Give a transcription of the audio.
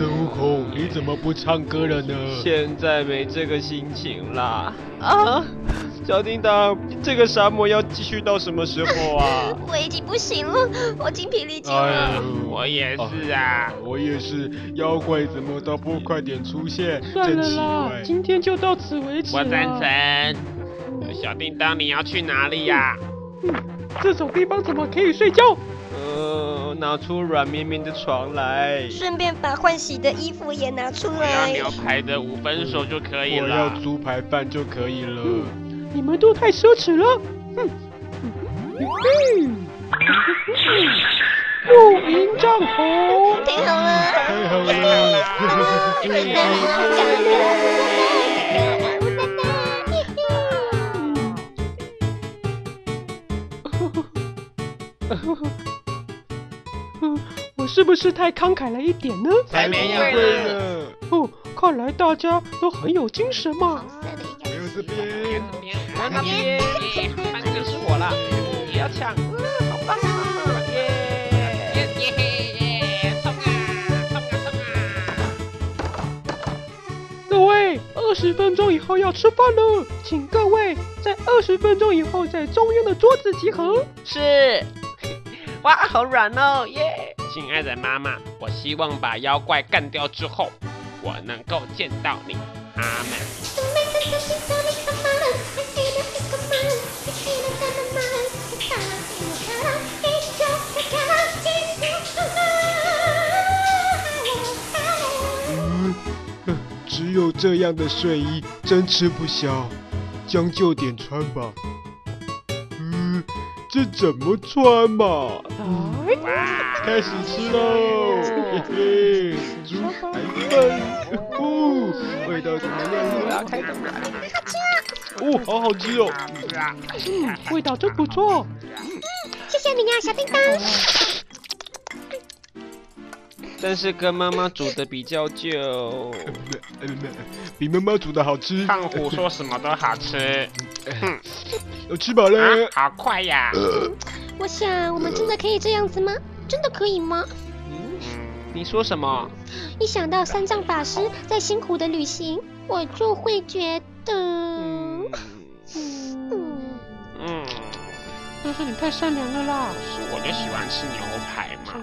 孙悟空，你怎么不唱歌了呢？现在没这个心情啦。啊，小叮当，这个沙漠要继续到什么时候啊？我已经不行了，我精疲力尽了。我也是啊，我也是。妖怪怎么都不快点出现？算了啦，今天就到此为止。我赞成。小叮当，你要去哪里呀？这种地方怎么可以睡觉？拿出软绵绵的床来，顺便把换洗的衣服也拿出来。我要牛排的5分熟就可以了。我要猪排饭就可以了。你们都太奢侈了。露营帐篷，太好了，太好了！我是不是太慷慨了一点呢？才没有呢！哦，看来大家都很有精神嘛。没有这边，那边，那就是我了，也要抢，好棒啊！冲啊！各位，20分钟以后要吃饭了，请各位在20分钟以后在中央的桌子集合。是。哇，好软哦，耶！亲爱的妈妈，我希望把妖怪干掉之后，我能够见到你，阿门。只有这样的睡衣真吃不消，将就点穿吧。这怎么穿嘛？开始吃喽！嘿嘿，猪排饭，味道怎么样？开动了！哦，好好吃哦！味道真不错。谢谢你呀，小叮当。但是跟妈妈煮的比较就，比妈妈煮的好吃。胖虎说什么都好吃。我吃饱了。好快呀！我想，我们真的可以这样子吗？真的可以吗？你说什么？一想到三藏法师在辛苦的旅行，我就会觉得，但是你太善良了啦。是我就喜欢吃牛排嘛。